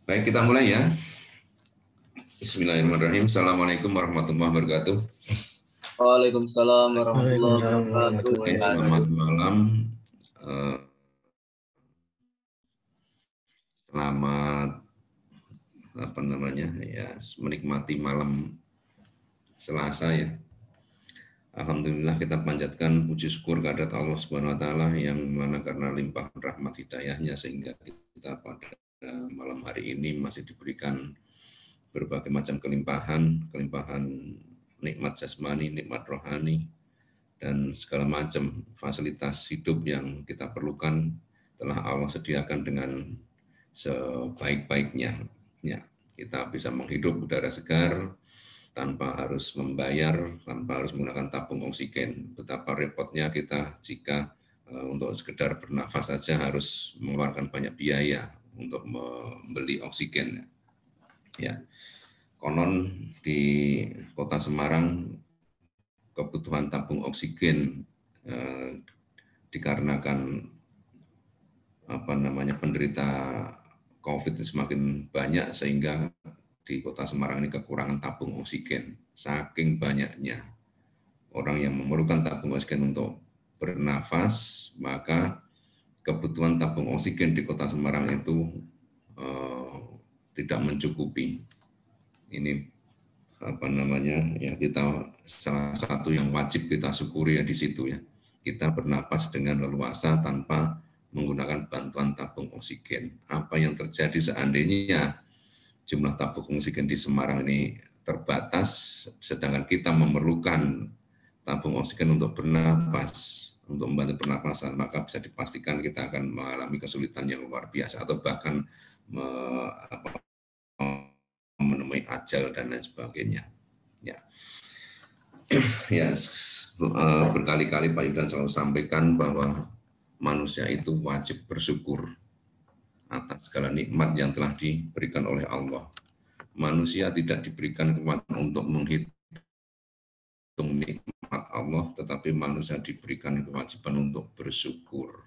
Baik, kita mulai ya. Bismillahirrahmanirrahim. Assalamualaikum warahmatullahi wabarakatuh. Waalaikumsalam warahmatullahi Waalaikumsalam wabarakatuh. Oke, selamat malam. Selamat menikmati malam Selasa ya. Alhamdulillah kita panjatkan puji syukur kehadirat Allah Subhanahu wa taala yang mana karena limpah rahmat hidayahnya sehingga kita pada malam hari ini masih diberikan berbagai macam kelimpahan nikmat jasmani, nikmat rohani, dan segala macam fasilitas hidup yang kita perlukan telah Allah sediakan dengan sebaik-baiknya. Ya, kita bisa menghirup udara segar tanpa harus membayar, tanpa harus menggunakan tabung oksigen. Betapa repotnya kita jika untuk sekedar bernafas saja harus mengeluarkan banyak biaya untuk membeli oksigen. Ya. Konon di Kota Semarang kebutuhan tabung oksigen dikarenakan penderita COVID semakin banyak sehingga di Kota Semarang ini kekurangan tabung oksigen. Saking banyaknya orang yang memerlukan tabung oksigen untuk bernafas, maka kebutuhan tabung oksigen di Kota Semarang itu tidak mencukupi. Ini kita salah satu yang wajib kita syukuri ya di situ ya. Kita bernapas dengan leluasa tanpa menggunakan bantuan tabung oksigen. Apa yang terjadi seandainya jumlah tabung oksigen di Semarang ini terbatas, sedangkan kita memerlukan tabung oksigen untuk bernapas, untuk membantu pernapasan, maka bisa dipastikan kita akan mengalami kesulitan yang luar biasa atau bahkan menemui ajal dan lain sebagainya. Ya, berkali-kali Pak Yudan selalu sampaikan bahwa manusia itu wajib bersyukur atas segala nikmat yang telah diberikan oleh Allah. Manusia tidak diberikan kemampuan untuk menghitung nikmat Allah, tetapi manusia diberikan kewajiban untuk bersyukur.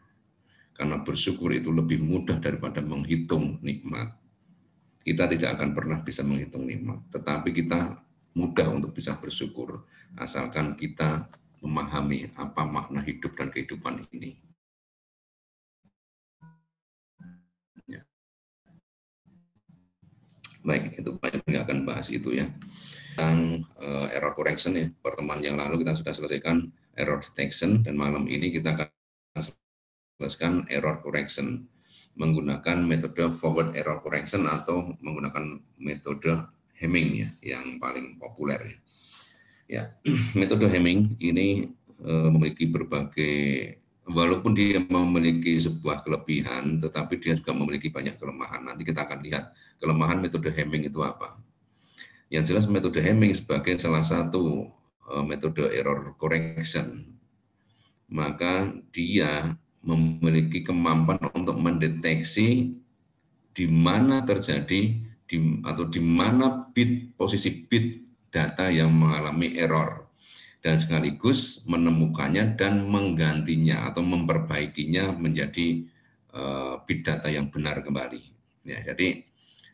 Karena bersyukur itu lebih mudah daripada menghitung nikmat. Kita tidak akan pernah bisa menghitung nikmat, tetapi kita mudah untuk bisa bersyukur, asalkan kita memahami apa makna hidup dan kehidupan ini. Ya. Baik, itu Pak yang akan bahas itu ya. Tentang error correction ya, pertemuan yang lalu kita sudah selesaikan error detection, dan malam ini kita akan selesaikan error correction menggunakan metode forward error correction atau menggunakan metode Hamming ya, yang paling populer ya. Ya, metode Hamming ini memiliki berbagai, walaupun dia memiliki sebuah kelebihan, tetapi dia juga memiliki banyak kelemahan. Nanti kita akan lihat kelemahan metode Hamming itu apa. Yang jelas metode Hamming sebagai salah satu metode error correction, maka dia memiliki kemampuan untuk mendeteksi di mana terjadi atau di mana posisi bit data yang mengalami error, dan sekaligus menemukannya dan menggantinya atau memperbaikinya menjadi bit data yang benar kembali. Ya, jadi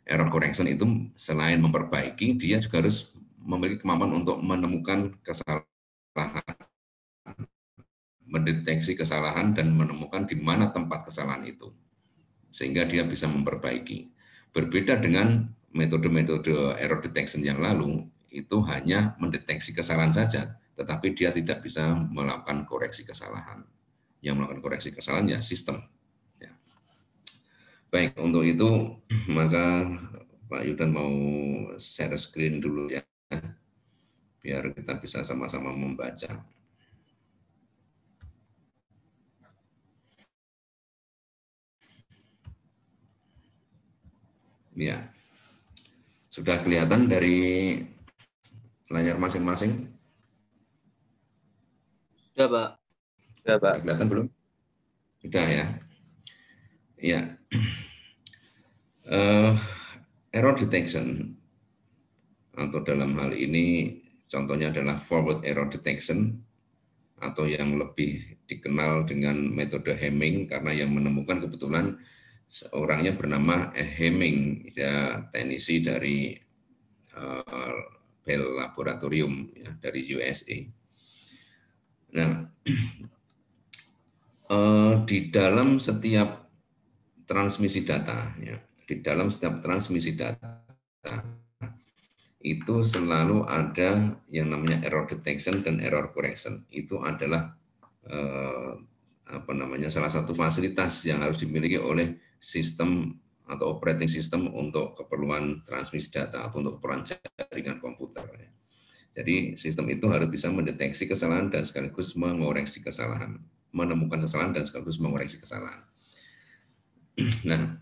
error correction itu selain memperbaiki, dia juga harus memiliki kemampuan untuk menemukan kesalahan, mendeteksi kesalahan dan menemukan di mana tempat kesalahan itu, sehingga dia bisa memperbaiki. Berbeda dengan metode-metode error detection yang lalu, itu hanya mendeteksi kesalahan saja, tetapi dia tidak bisa melakukan koreksi kesalahan. Yang melakukan koreksi kesalahan ya sistem. Ya. Baik, untuk itu maka Pak Yudan mau share screen dulu ya, biar kita bisa sama-sama membaca. Ya, sudah kelihatan dari layar masing-masing? Sudah, Pak. Sudah, Pak. Sudah kelihatan belum? Sudah ya. Ya. Error detection atau dalam hal ini contohnya adalah forward error detection atau yang lebih dikenal dengan metode Hamming, karena yang menemukan kebetulan Orangnya bernama Hemming, ya, teknisi dari Bell Laboratorium, ya, dari USA. Nah, di dalam setiap transmisi data, ya, di dalam setiap transmisi data itu selalu ada yang namanya error detection dan error correction. Itu adalah salah satu fasilitas yang harus dimiliki oleh sistem atau operating system untuk keperluan transmisi data atau untuk keperluan jaringan komputer. Jadi sistem itu harus bisa mendeteksi kesalahan dan sekaligus mengoreksi kesalahan, menemukan kesalahan dan sekaligus mengoreksi kesalahan. Nah,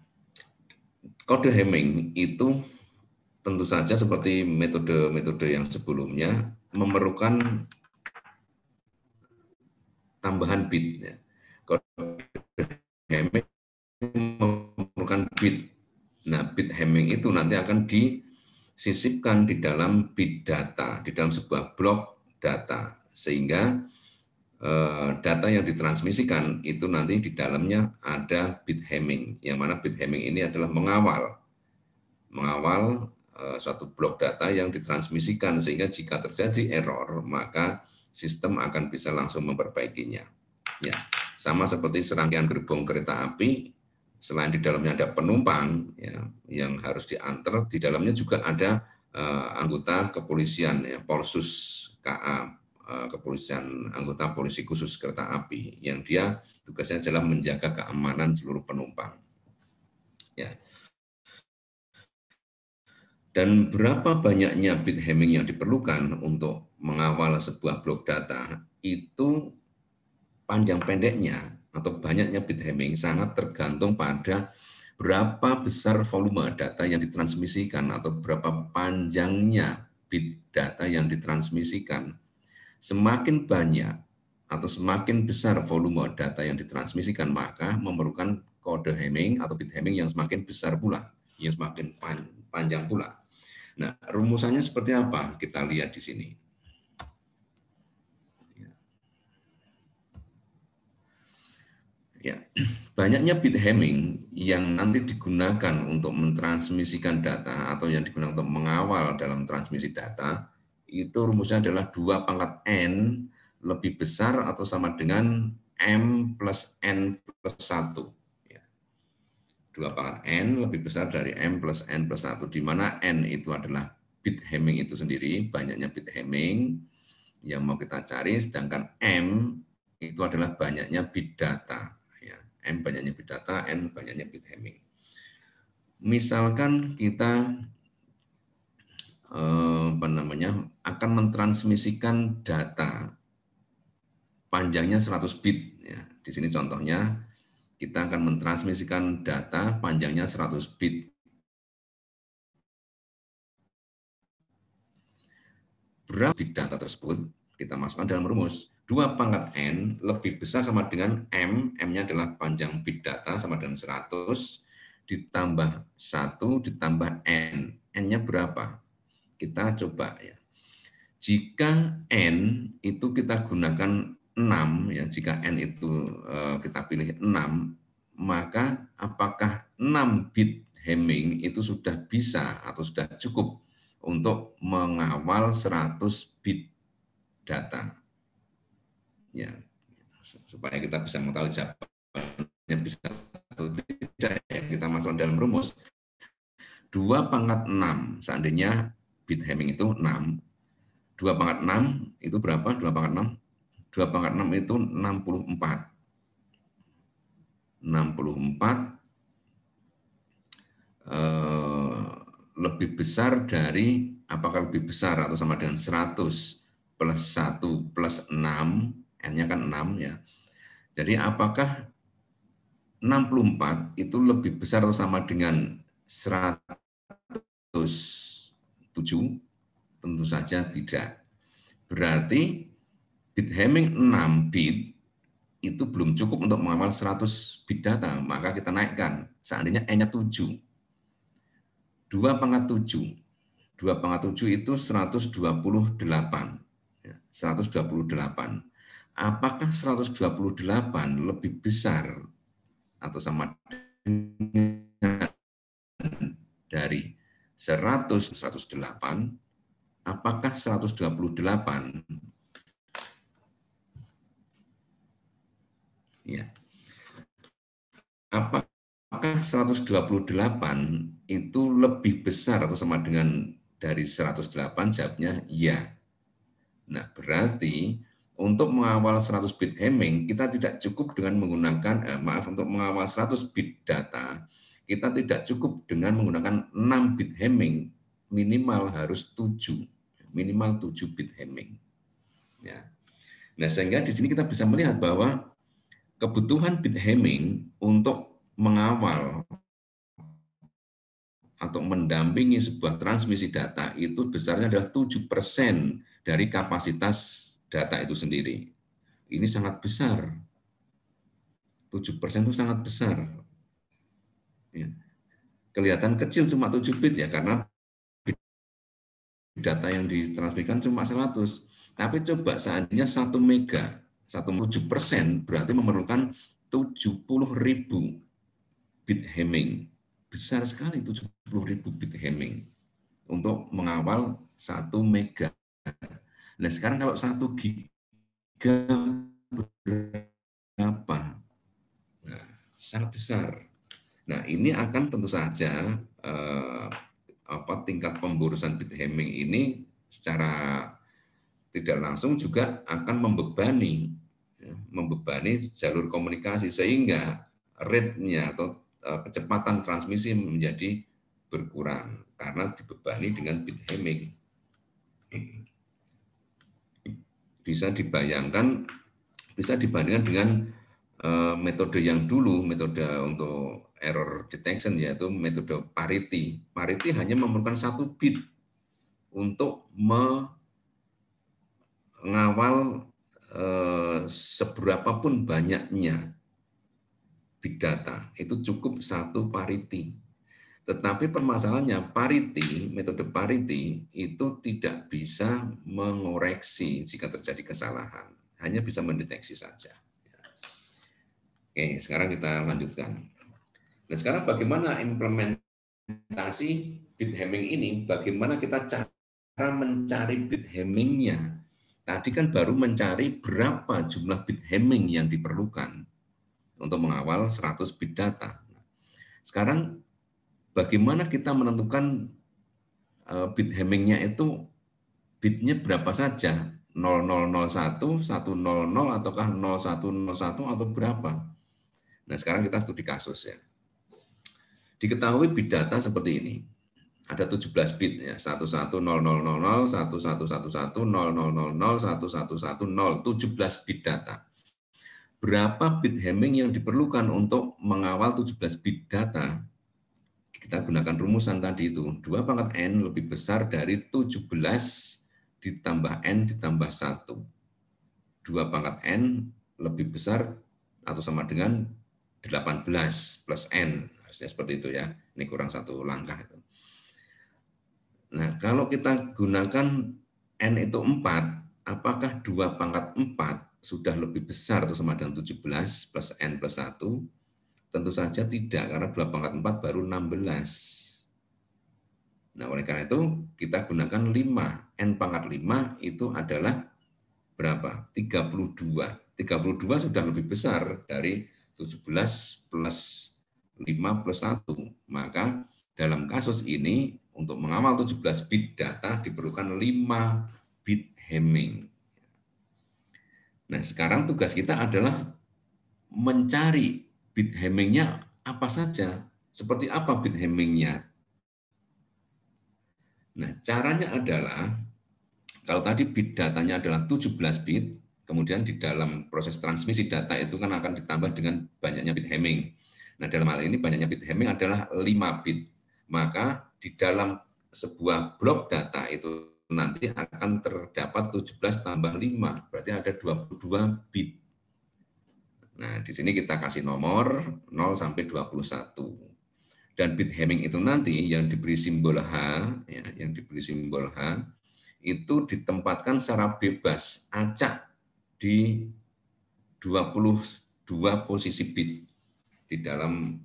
kode Hamming itu tentu saja seperti metode-metode yang sebelumnya memerlukan tambahan bit. Kode Hamming memerlukan bit. Nah, bit Hamming itu nanti akan disisipkan di dalam bit data, di dalam sebuah blok data, sehingga data yang ditransmisikan itu nanti di dalamnya ada bit Hamming, yang mana bit Hamming ini adalah mengawal suatu blok data yang ditransmisikan, sehingga jika terjadi error maka sistem akan bisa langsung memperbaikinya. Ya, sama seperti serangkaian gerbong kereta api, selain di dalamnya ada penumpang, ya, yang harus diantar, di dalamnya juga ada anggota kepolisian, ya, Polsus KA, kepolisian, anggota polisi khusus kereta api, yang dia tugasnya adalah menjaga keamanan seluruh penumpang. Ya. Dan berapa banyaknya bit Hamming yang diperlukan untuk mengawal sebuah blok data, itu panjang pendeknya atau banyaknya bit Hamming sangat tergantung pada berapa besar volume data yang ditransmisikan atau berapa panjangnya bit data yang ditransmisikan. Semakin banyak atau semakin besar volume data yang ditransmisikan, maka memerlukan kode Hamming atau bit Hamming yang semakin besar pula, yang semakin panjang pula. Nah, rumusannya seperti apa? Kita lihat di sini. Ya, banyaknya bit Hamming yang nanti digunakan untuk mentransmisikan data atau yang digunakan untuk mengawal dalam transmisi data, itu rumusnya adalah 2 pangkat N lebih besar atau sama dengan M plus N plus 1. 2 pangkat N lebih besar dari M plus N plus 1, di mana N itu adalah bit Hamming itu sendiri, banyaknya bit Hamming yang mau kita cari, sedangkan M itu adalah banyaknya bit data. Ya, M banyaknya bit data, N banyaknya bit Hamming. Misalkan kita akan mentransmisikan data panjangnya 100 bit. Ya, di sini contohnya, kita akan mentransmisikan data panjangnya 100 bit. Berapa bit data tersebut kita masukkan dalam rumus. 2 pangkat N lebih besar sama dengan M, M-nya adalah panjang bit data sama dengan 100, ditambah 1 ditambah N. N-nya berapa? Kita coba ya. Jika N itu kita gunakan 6, ya, jika N itu kita pilih 6, maka apakah 6 bit Hamming itu sudah bisa atau sudah cukup untuk mengawal 100 bit data? Ya, supaya kita bisa mengetahui jawabannya bisa atau tidak, ya, kita masukkan dalam rumus. 2 pangkat 6, seandainya bit Hamming itu 6, 2 pangkat 6 itu berapa? 2 pangkat 6 itu 64. 64 lebih besar dari, apakah lebih besar atau sama dengan 100 plus 1 plus 6, N-nya kan 6 ya. Jadi apakah 64 itu lebih besar atau sama dengan 107? Tentu saja tidak. Berarti bit Hamming 6 bit itu belum cukup untuk mengawal 100 bit data, maka kita naikkan. Seandainya N-nya 7. 2 pangkat 7. 2 pangkat 7 itu 128. 128. Apakah 128 lebih besar atau sama dari 100, 108, apakah 128 ya, apakah 128 itu lebih besar atau sama dengan dari 108? Jawabnya ya. Nah, berarti untuk mengawal 100 bit Hamming, kita tidak cukup dengan menggunakan, untuk mengawal 100 bit data, kita tidak cukup dengan menggunakan 6 bit Hamming, minimal harus 7, minimal 7 bit Hamming. Ya. Nah, sehingga di sini kita bisa melihat bahwa kebutuhan bit Hamming untuk mengawal atau mendampingi sebuah transmisi data itu besarnya adalah 7% dari kapasitas data itu sendiri. Ini sangat besar. 7% itu sangat besar. Ya. Kelihatan kecil cuma 7 bit ya, karena data yang ditransmisikan cuma 100. Tapi coba seandainya 1 mega, 7% berarti memerlukan 70.000 bit Hamming. Besar sekali 70.000 bit Hamming untuk mengawal 1 mega. Nah, sekarang kalau 1 giga berapa? Nah, sangat besar. Nah, ini akan tentu saja tingkat pemborosan bit Hamming ini secara tidak langsung juga akan membebani jalur komunikasi, sehingga rate-nya atau kecepatan transmisi menjadi berkurang karena dibebani dengan bit Hamming. Bisa dibayangkan, bisa dibandingkan dengan metode yang dulu, metode untuk error detection, yaitu metode parity. Parity hanya memerlukan 1 bit untuk mengawal seberapapun banyaknya big data, itu cukup 1 parity. Tetapi permasalahannya parity, metode parity itu tidak bisa mengoreksi jika terjadi kesalahan, hanya bisa mendeteksi saja. Oke, sekarang kita lanjutkan. Nah, sekarang bagaimana implementasi bit Hamming ini? Bagaimana kita cara mencari bit Hamming-nya? Tadi kan baru mencari berapa jumlah bit Hamming yang diperlukan untuk mengawal 100 bit data. Sekarang bagaimana kita menentukan bit Hamming-nya itu bitnya berapa saja? 0001, 100, ataukah 0101 atau berapa? Nah, sekarang kita studi kasus ya. Diketahui bit data seperti ini. Ada 17 bit ya, 110000, 1111, 0000, 1110, 17 bit data. Berapa bit Hamming yang diperlukan untuk mengawal 17 bit data? Kita gunakan rumusan tadi itu, 2 pangkat N lebih besar dari 17 ditambah N ditambah 1. 2 pangkat N lebih besar atau sama dengan 18 plus N. Harusnya seperti itu ya, ini kurang 1 langkah itu. Nah, kalau kita gunakan N itu 4, apakah 2 pangkat 4 sudah lebih besar atau sama dengan 17 plus N plus 1? Tentu saja tidak, karena 2 pangkat 4 baru 16. Nah, oleh karena itu kita gunakan 5. N pangkat 5 itu adalah berapa? 32. 32 sudah lebih besar dari 17 plus 5 plus 1. Maka dalam kasus ini untuk mengawal 17 bit data diperlukan 5 bit Hamming. Nah, sekarang tugas kita adalah mencari bit Hamming-nya apa saja. Seperti apa bit Hamming-nya? Nah, caranya adalah, kalau tadi bit datanya adalah 17 bit, kemudian di dalam proses transmisi data itu kan akan ditambah dengan banyaknya bit Hamming. Nah, dalam hal ini banyaknya bit Hamming adalah 5 bit. Maka di dalam sebuah blok data itu nanti akan terdapat 17 tambah 5, berarti ada 22 bit. Nah, di sini kita kasih nomor 0 sampai 21. Dan bit Hamming itu nanti yang diberi simbol H, ya, yang diberi simbol H, itu ditempatkan secara bebas, acak di 22 posisi bit di dalam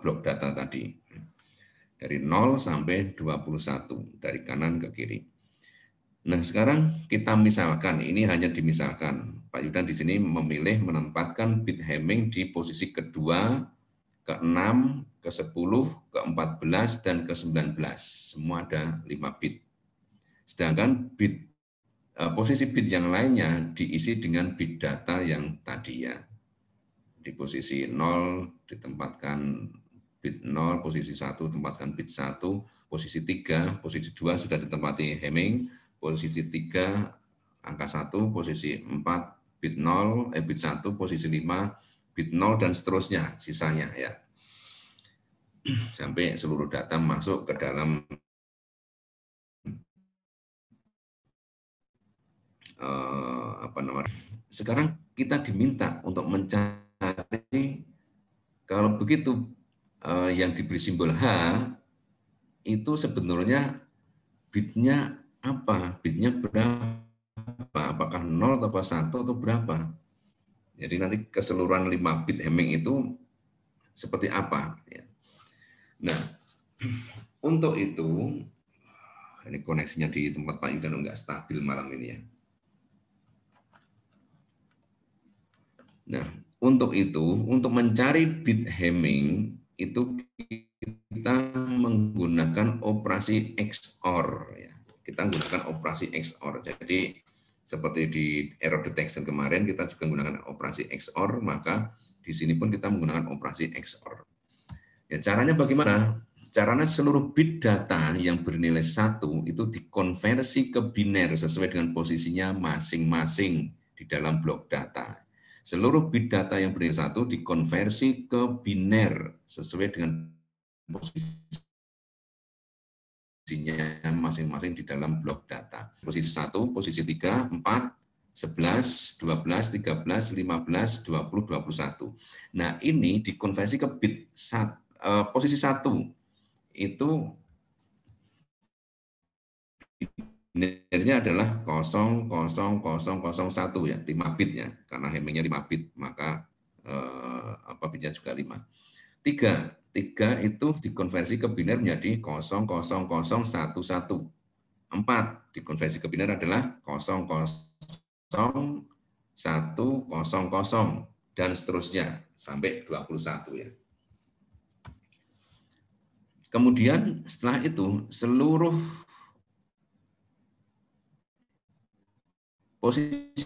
blok data tadi. Dari 0 sampai 21, dari kanan ke kiri. Nah, sekarang kita misalkan, ini hanya dimisalkan. Pak Yudan di sini memilih menempatkan bit Hamming di posisi kedua, ke-6, ke-10, ke-14, dan ke-19. Semua ada 5 bit. Sedangkan posisi bit yang lainnya diisi dengan bit data yang tadi ya. Di posisi 0 ditempatkan bit 0, posisi 1 tempatkan bit 1, posisi 3, posisi 2 sudah ditempati Hamming, posisi 3 angka 1, posisi 4 bit 0, bit 1, posisi 5 bit 0 dan seterusnya sisanya ya. Sampai seluruh data masuk ke dalam sekarang kita diminta untuk mencari, kalau begitu yang diberi simbol H itu sebenarnya bitnya apa? Bitnya berapa? Apakah 0 atau 1 atau berapa? Jadi nanti keseluruhan 5 bit Hamming itu seperti apa? Nah, untuk itu, ini koneksinya di tempat Pak Yudan enggak stabil malam ini ya. Nah, untuk itu, untuk mencari bit Hamming itu kita menggunakan operasi XOR ya. Kita menggunakan operasi XOR. Jadi seperti di error detection kemarin kita juga menggunakan operasi XOR, maka di sini pun kita menggunakan operasi XOR. Ya, caranya bagaimana? Caranya seluruh bit data yang bernilai 1 itu dikonversi ke biner sesuai dengan posisinya masing-masing di dalam blok data. Seluruh bit data yang bernilai 1 dikonversi ke biner sesuai dengan posisinya masing-masing di dalam blok data. Posisi 1, posisi 3, 4, 11, 12, 13, 15, 20, 21. Nah, ini dikonversi ke bit posisi 1 itu binernya adalah 00001 ya, 5 bitnya, karena Hammingnya 5 bit, maka bitnya juga 5. 3 itu dikonversi ke biner menjadi 00011. 4 dikonversi ke biner adalah 00100 dan seterusnya sampai 21 ya. Kemudian setelah itu seluruh posisi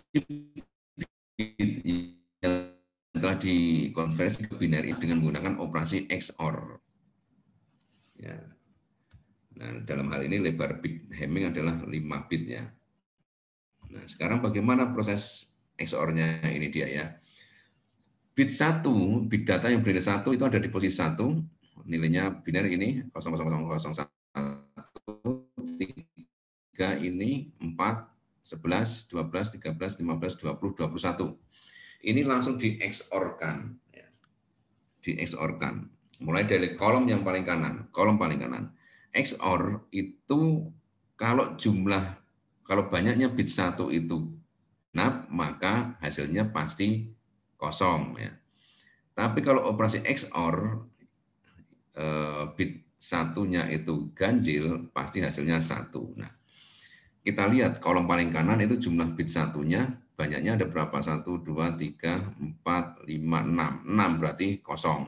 yang telah dikonversi ke biner dengan menggunakan operasi XOR. Ya. Nah, dalam hal ini lebar bit Hamming adalah 5 bit ya. Nah, sekarang bagaimana proses XOR-nya ini dia ya. Bit 1, bit data yang bernilai 1 itu ada di posisi 1, nilainya biner ini 00001, 3 ini 4, 11, 12, 13, 15, 20, 21. Ini langsung di XOR-kan. Ya. Di XOR-kan. Mulai dari kolom yang paling kanan, kolom paling kanan. XOR itu kalau banyaknya bit 1 itu genap, maka hasilnya pasti kosong ya. Tapi kalau operasi XOR bit satunya itu ganjil, pasti hasilnya 1. Nah, kita lihat kolom paling kanan itu jumlah bit satunya, banyaknya ada berapa? 1, 2, 3, 4, 5, 6. 6 berarti kosong.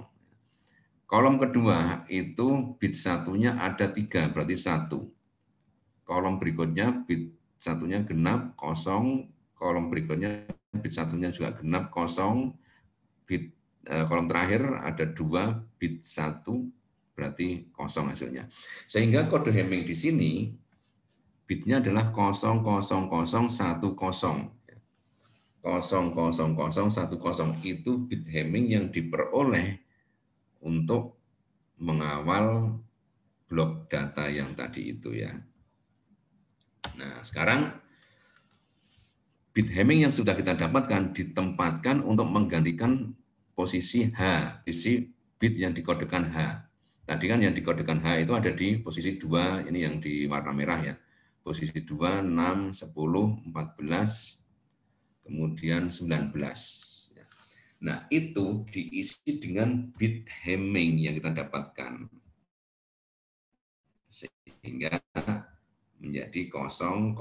Kolom kedua itu bit satunya ada 3, berarti 1. Kolom berikutnya bit satunya genap, kosong. Kolom berikutnya bit satunya juga genap, kosong. Kolom terakhir ada 2, bit 1, berarti kosong hasilnya. Sehingga kode Hamming di sini bitnya adalah 00010. 00010 itu bit Hamming yang diperoleh untuk mengawal blok data yang tadi itu ya. Nah, sekarang bit Hamming yang sudah kita dapatkan ditempatkan untuk menggantikan posisi H, posisi bit yang dikodekan H. Tadi kan yang dikodekan H itu ada di posisi 2, ini yang di warna merah ya. Posisi 2, 6, 10, 14, kemudian 19. Nah, itu diisi dengan bit Hamming yang kita dapatkan. Sehingga menjadi 00010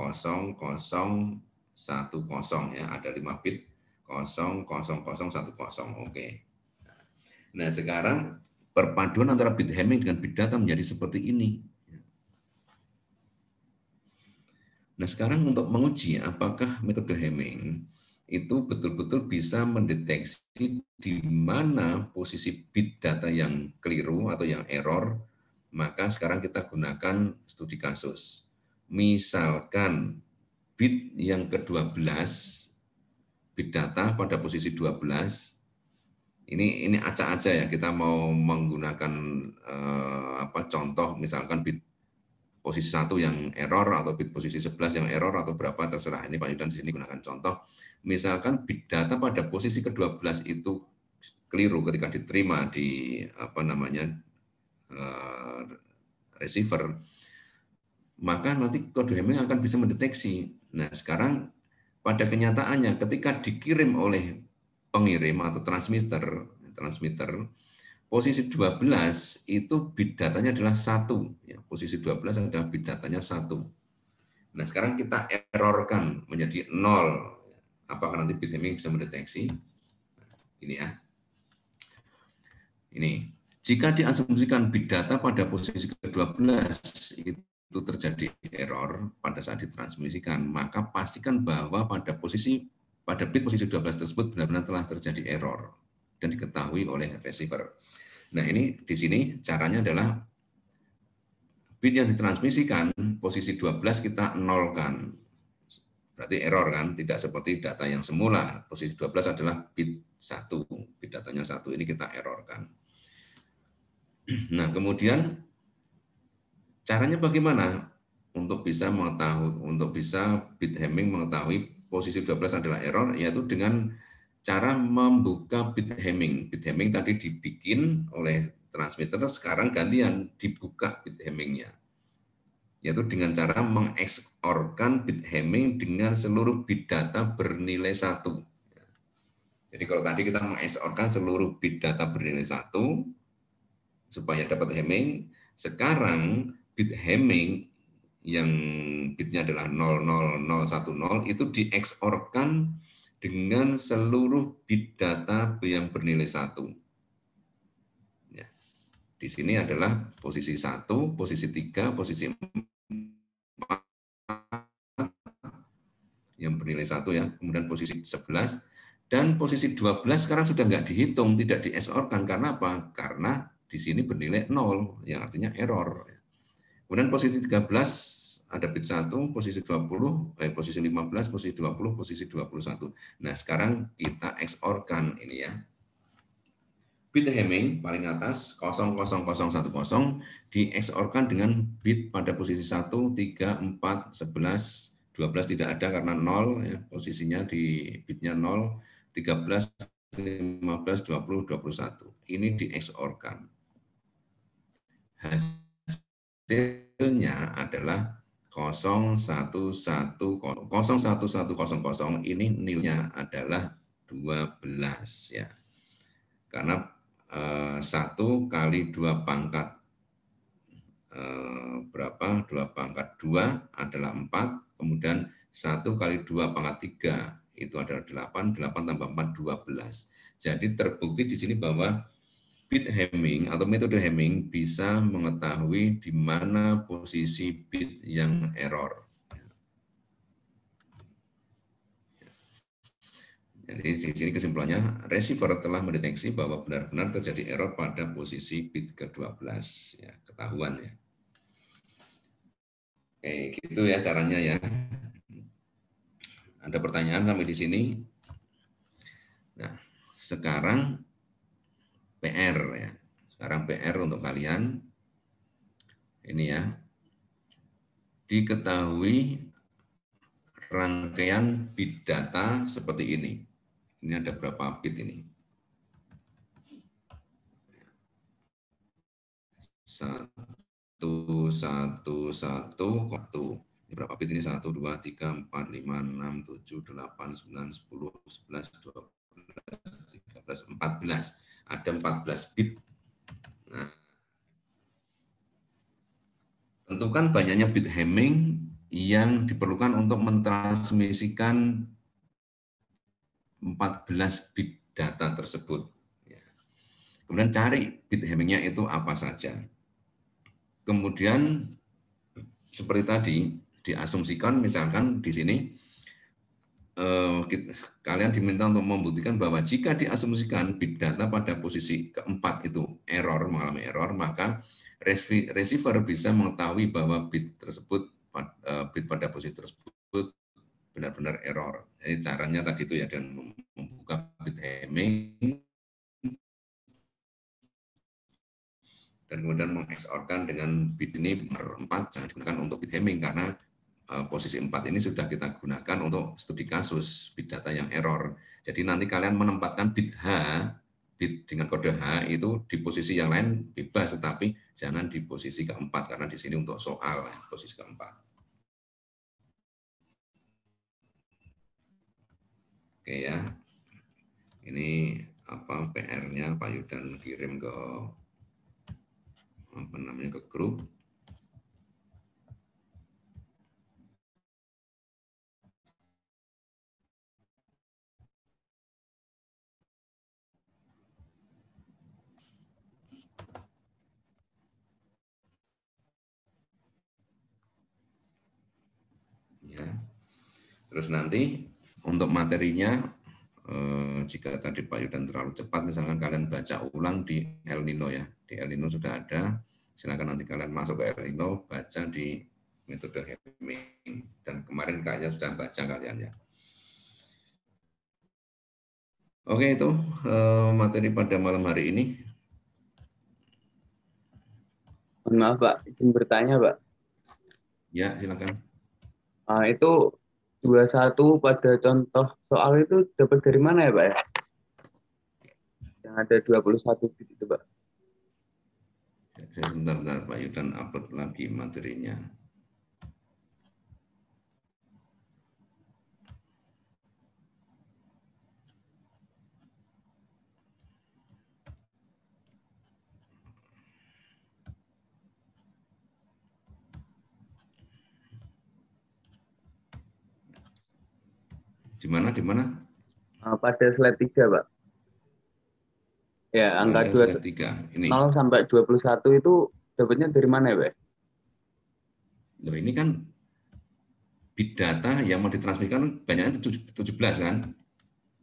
ya, ada 5 bit 00010. Oke. Nah, sekarang perpaduan antara bit Hamming dengan bit data menjadi seperti ini. Nah, sekarang untuk menguji apakah metode Hamming itu betul-betul bisa mendeteksi di mana posisi bit data yang keliru atau yang error, maka sekarang kita gunakan studi kasus. Misalkan bit yang ke-12, bit data pada posisi 12, ini acak aja ya, kita mau menggunakan contoh misalkan bit posisi 1 yang error atau bit posisi 11 yang error atau berapa terserah. Ini Pak Yudan di sini gunakan contoh. Misalkan bit data pada posisi ke-12 itu keliru ketika diterima di receiver, maka nanti kode Hamming akan bisa mendeteksi. Nah, sekarang pada kenyataannya ketika dikirim oleh pengirim atau transmitter, posisi 12 itu bit datanya adalah 1. Ya, posisi 12 adalah bit datanya 1. Nah, sekarang kita errorkan menjadi 0. Apakah nanti bit Hamming bisa mendeteksi? Ini ya. Ini. Jika diasumsikan bit data pada posisi ke-12 itu terjadi error pada saat ditransmisikan, maka pastikan bahwa pada bit posisi 12 tersebut benar-benar telah terjadi error dan diketahui oleh receiver. Nah, ini di sini caranya adalah bit yang ditransmisikan posisi 12 kita nolkan. Berarti error kan, tidak seperti data yang semula. Posisi 12 adalah bit 1, bit datanya 1, ini kita errorkan. Nah, kemudian caranya bagaimana untuk bisa bit Hamming mengetahui posisi 12 adalah error, yaitu dengan cara membuka bit Hamming. Bit Hamming tadi dibikin oleh transmitter, sekarang gantian dibuka bit Hamming-nya, yaitu dengan cara mengeksorkan bit Hamming dengan seluruh bit data bernilai 1. Jadi kalau tadi kita mengeksorkan seluruh bit data bernilai 1 supaya dapat Hamming, sekarang bit Hamming yang bitnya adalah 00010 itu dieksorkan dengan seluruh bit data yang bernilai 1. Ya. Di sini adalah posisi 1, posisi 3, posisi 4 yang bernilai 1 ya, kemudian posisi 11, dan posisi 12 sekarang sudah nggak dihitung, tidak di-XOR-kan. Karena apa? Karena di sini bernilai 0, yang artinya error. Kemudian posisi 13 ada bit 1, posisi 20, posisi 15, posisi 20, posisi 21. Nah, sekarang kita XOR-kan ini ya. Bit Hamming paling atas 00010 di XOR-kan dengan bit pada posisi 1, 3, 4, 11, 12 tidak ada karena 0 ya, posisinya di bitnya 0, 13, 15, 20, 21. Ini di XOR-kan. Hasilnya adalah 01100 ini nilainya adalah 12 ya. Karena 1 kali 2 pangkat 2 pangkat 2 adalah 4, kemudian 1 kali 2 pangkat 3 itu adalah 8, 8 tambah 4, 12. Jadi terbukti di sini bahwa bit Hamming atau metode Hamming bisa mengetahui di mana posisi bit yang error. Jadi di sini kesimpulannya, receiver telah mendeteksi bahwa benar-benar terjadi error pada posisi bit ke-12. Ya, ketahuan ya. Oke, gitu ya caranya ya. Ada pertanyaan sampai di sini? Nah, sekarang PR ya. Sekarang PR untuk kalian. Ini ya. Diketahui rangkaian bit data seperti ini. Ini ada berapa bit ini? 1, 1, 1, 1. Ini berapa bit ini? 1, 2, 3, 4, 5, 6, 7, 8, 9, 10, 11, 12, 13, 14. Ada 14 bit. Nah, tentukan banyaknya bit Hamming yang diperlukan untuk mentransmisikan 14 bit data tersebut. Kemudian cari bit Hamming-nya itu apa saja. Kemudian seperti tadi diasumsikan misalkan di sini kalian diminta untuk membuktikan bahwa jika diasumsikan bit data pada posisi keempat itu mengalami error, maka receiver bisa mengetahui bahwa bit tersebut, bit pada posisi tersebut benar-benar error. Jadi caranya tadi itu ya, dan membuka bit Hamming dan kemudian mengeksorkan dengan bit ini nomor 4 jangan digunakan untuk bit Hamming karena posisi 4 ini sudah kita gunakan untuk studi kasus bit data yang error. Jadi nanti kalian menempatkan bit H, bit dengan kode H itu di posisi yang lain bebas, tetapi jangan di posisi keempat karena di sini untuk soal posisi keempat. Oke ya, ini apa PR-nya Pak Yudan kirim ke ke grup. Ya. Terus nanti untuk materinya, jika tadi Pak Yudan terlalu cepat, misalkan kalian baca ulang di El Nino ya, di El Nino sudah ada, silakan nanti kalian masuk ke El Nino, baca di metode Hamming, dan kemarin kayaknya sudah baca kalian ya. Oke, itu materi pada malam hari ini. Maaf Pak, izin bertanya Pak. Ya, silakan. Itu 21 pada contoh soal itu dapat dari mana ya Pak ya? Yang ada 21 bit itu Pak. Saya sebentar Pak Yudan upload lagi materinya. Di mana? Pada slide 3 Pak. Ya, angka 3. Ini. 0 sampai 21 itu dapatnya dari mana ya Pak? Loh, ini kan bit data yang mau ditransmisikan banyaknya 17 kan?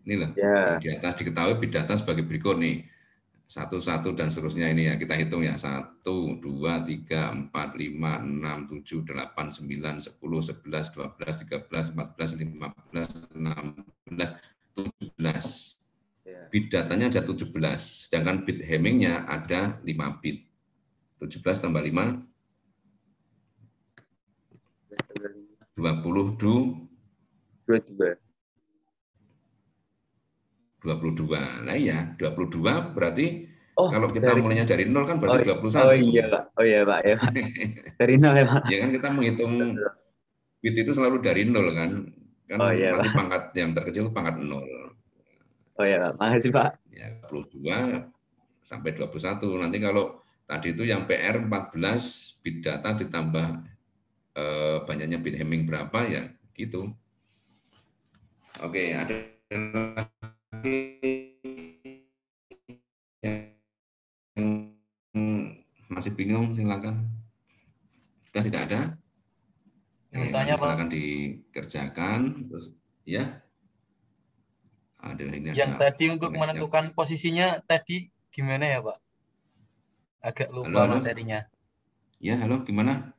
Ini loh, Ya. yang di atas diketahui bit data sebagai berikut nih. 1 dan seterusnya ini ya, kita hitung ya. 1, 2, 3, 4, 5, 6, 7, 8, 9, 10, 11, 12, 13, 14, 15, 16, 17. Bit datanya ada 17, sedangkan bit Hamming-nya ada 5 bit. 17 tambah 5, 22. 22. Nah iya, 22 berarti kalau kita mulainya dari 0 kan berarti 21. Oh iya Pak. Oh iya Pak. Ya, Pak. Dari 0 ya Pak. Ya kan kita menghitung bit itu selalu dari 0 kan. Kan iya, masih Pak. pangkat yang terkecil pangkat 0. Oh iya Pak. Makasih Pak. Ya, 22 sampai 21. Nanti kalau tadi itu yang PR 14 bit data ditambah banyaknya bit Hamming berapa ya gitu. Oke, ada lagi yang masih bingung, silakan. Sudah tidak ada? Tanya, silakan dikerjakan. Terus, ya. Ini yang ada tadi untuk menentukan posisinya tadi gimana ya Pak? Agak lupa materinya. Ya, halo, gimana?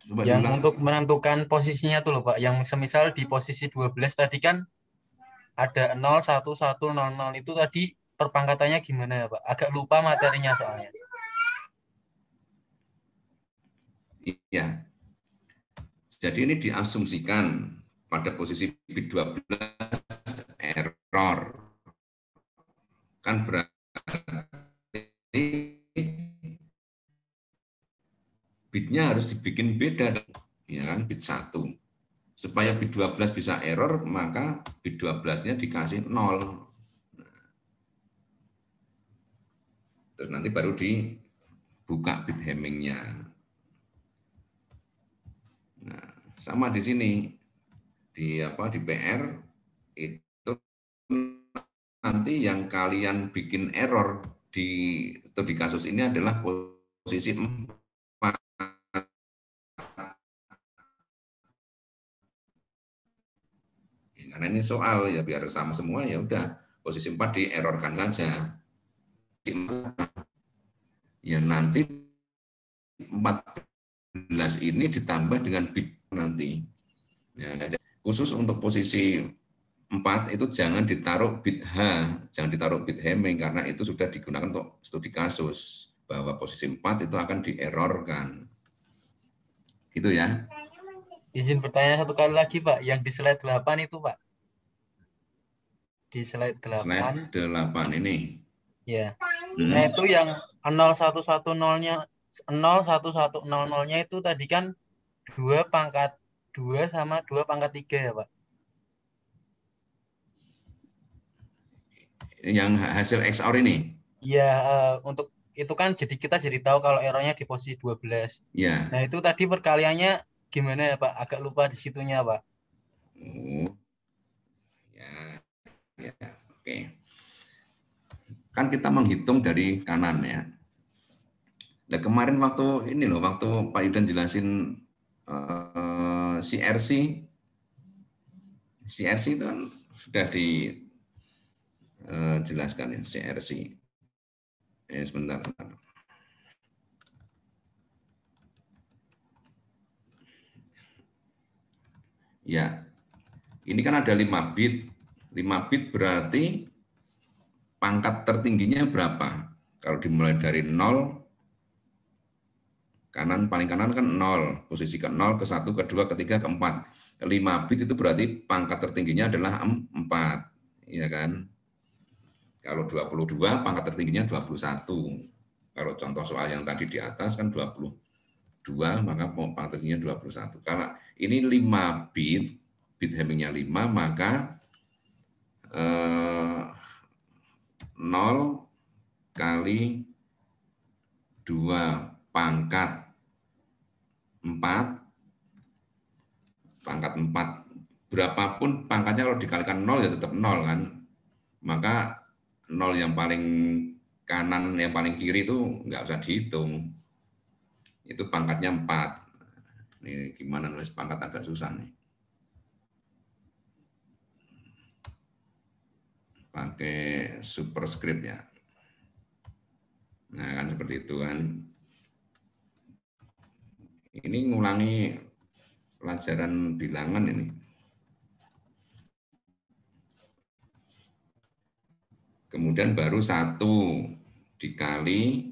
Coba yang diulang. Untuk menentukan posisinya tuh loh Pak, yang semisal di posisi 12 tadi kan ada 0, 1, 1, 0, 0 itu tadi perpangkatannya gimana ya Pak? Agak lupa materinya soalnya. Iya. Jadi ini diasumsikan pada posisi bit 12 error. Kan berarti bitnya harus dibikin beda, ya kan, bit 1. Supaya bit 12 bisa error, maka bit 12-nya dikasih 0. Terus nanti baru dibuka bit hemmingnya. Nah, sama di sini di PR itu nanti yang kalian bikin error di kasus ini adalah posisi 4. Karena ini soal ya biar sama semua, ya udah posisi 4 di-errorkan saja. Ya nanti 14 ini ditambah dengan bit nanti. Ya, khusus untuk posisi 4 itu jangan ditaruh bit H, jangan ditaruh bit hemming karena itu sudah digunakan untuk studi kasus bahwa posisi 4 itu akan di-errorkan. Gitu ya. Izin bertanya satu kali lagi, Pak. Yang di slide 8 itu, Pak. Di slide 8. Slide 8 ini. Ya. Nah, itu yang 0110-nya 01100-nya itu tadi kan 2 pangkat 2 sama 2 pangkat 3 ya, Pak? Yang hasil XOR ini? Iya, untuk itu kan kita jadi tahu kalau errornya di posisi 12. Ya. Nah, itu tadi perkaliannya gimana ya, Pak? Agak lupa di situnya, Pak. Oh. Ya, oke. Kan kita menghitung dari kanan ya. Nah, kemarin waktu Pak Yudan jelasin CRC itu kan sudah dijelaskan ya, CRC. Sebentar. Ya, ini kan ada 5 bit. 5 bit berarti pangkat tertingginya berapa? Kalau dimulai dari 0, paling kanan kan 0, posisi ke 0, ke 1, ke 2, ke 3, ke 4. 5 bit itu berarti pangkat tertingginya adalah 4, ya kan? Kalau 22, pangkat tertingginya 21. Kalau contoh soal yang tadi di atas kan 22, maka pangkat tertingginya 21. Kalau ini 5 bit hemmingnya 5, maka 0 kali 2 pangkat 4, berapapun pangkatnya kalau dikalikan 0 ya tetap 0 kan. Maka 0 yang paling kanan, yang paling kiri itu nggak usah dihitung. Itu pangkatnya 4. Ini gimana nulis pangkat agak susah nih. Pakai superscript ya. Nah kan seperti itu kan. Ini ngulangi pelajaran bilangan ini. Kemudian baru 1 dikali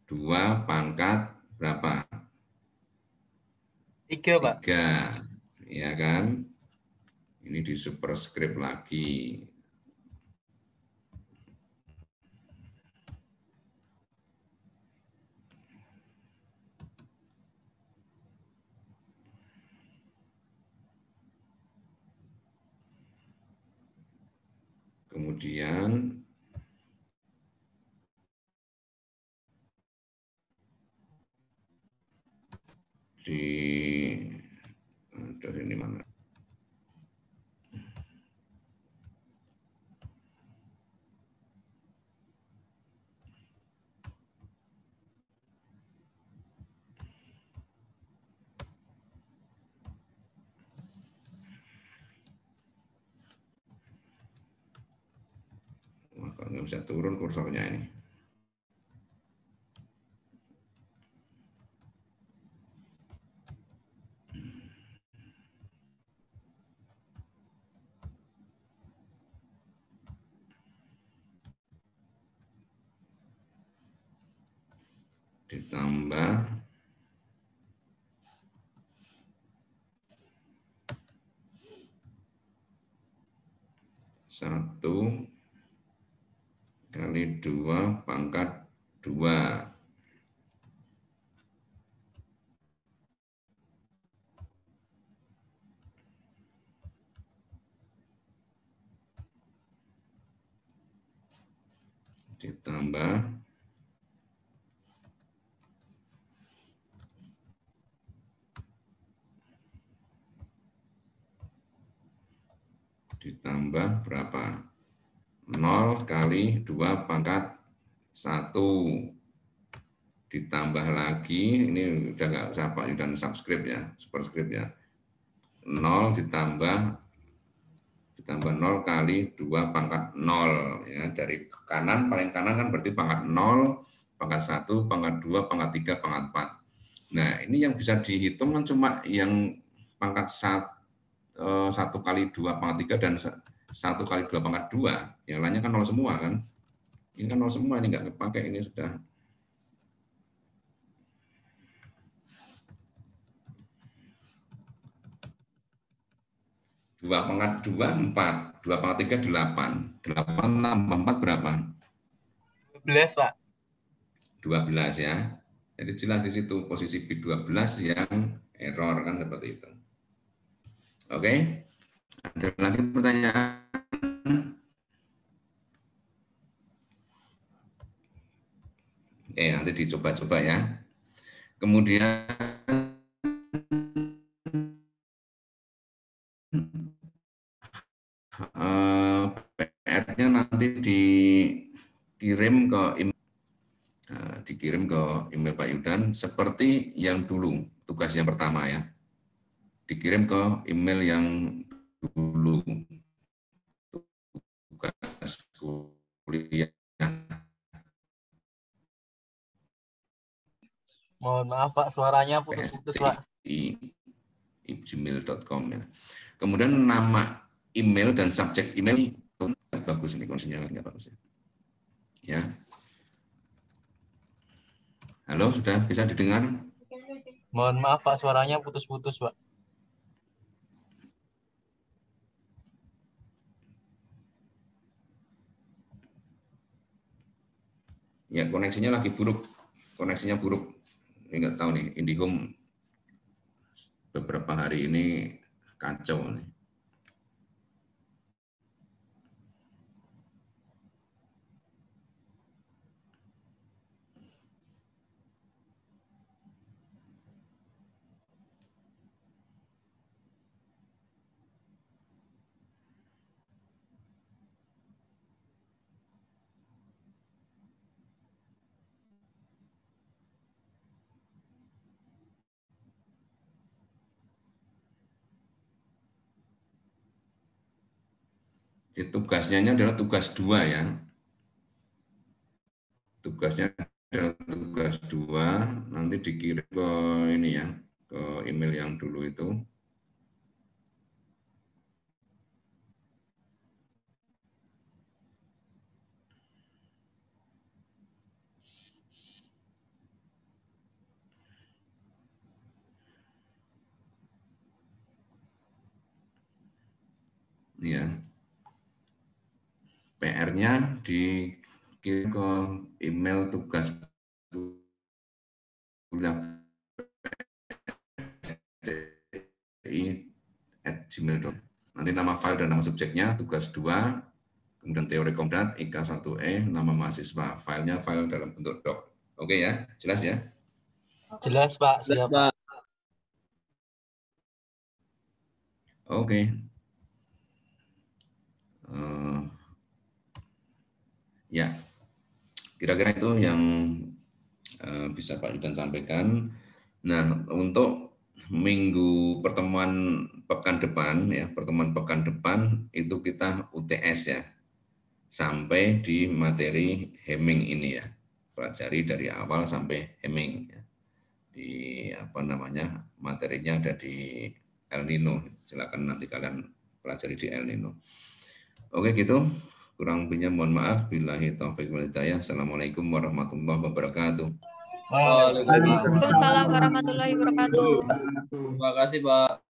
2 pangkat berapa? 3, Pak. 3, ya kan? Ini di superscript lagi. Kemudian aduh ini mana? Maka nggak bisa turun kursornya ini. Ditambah 1 kali 2 pangkat 2. Ditambah 0 kali 2 pangkat 1 ditambah lagi, ini udah nggak usah Pak Yudan subscribe ya, superscript ya, 0 ditambah 0 kali 2 pangkat 0 ya, dari kanan paling kanan kan berarti pangkat 0, pangkat 1, pangkat 2, pangkat 3, pangkat 4. Nah, ini yang bisa dihitung kan cuma yang pangkat 1 kali 2 pangkat 3 dan 1 kali 2 pangkat 2. Yang lainnya kan 0 semua kan. Ini kan 0 semua, ini nggak kepakai, ini sudah. Dua pangkat 2, 4. 2 pangkat 3, 8. 8 tambah 4 berapa? 12, Pak. 12 ya. Jadi jelas di situ posisi B12 yang error kan seperti itu. Oke. Ada lagi pertanyaan? Oke, nanti dicoba-coba ya. Kemudian PR-nya nanti dikirim ke email Pak Yudan seperti yang dulu, tugas yang pertama ya. Dikirim ke email yang dulu, tugas kuliah. Mohon maaf Pak, suaranya putus-putus Pak. gmail.com ya. Kemudian nama email dan subjek email bagus, ini kondisinya nggak bagus ya. Ya. Halo, sudah bisa didengar? Mohon maaf Pak, suaranya putus-putus Pak. Ya, koneksinya lagi buruk. Koneksinya buruk. Ini nggak tahu nih, IndiHome beberapa hari ini kacau nih. Jadi tugasnya ini adalah tugas 2 ya. Tugasnya adalah tugas 2, nanti dikirim ke ini ya, ke email yang dulu itu. Ya. PR-nya dikirim ke email tugas @gmail.com. Nanti nama file dan nama subjeknya tugas 2, kemudian teori komdat IK1E, nama mahasiswa. Filenya file dalam bentuk doc. Oke ya, jelas ya? Jelas Pak, siap Pak. Oke. Ya, kira-kira itu yang bisa Pak Yudan sampaikan. Nah, untuk minggu pertemuan pekan depan ya, itu kita UTS ya, sampai di materi Hemming ini ya, pelajari dari awal sampai Hemming ya. Di materinya ada di El Nino, silakan nanti kalian pelajari di El Nino. Oke gitu, kurang lebihnya mohon maaf. Billahi taufiq wal hidayah. Assalamualaikum warahmatullahi wabarakatuh. Waalaikumsalam warahmatullahi wabarakatuh. Terima kasih Pak.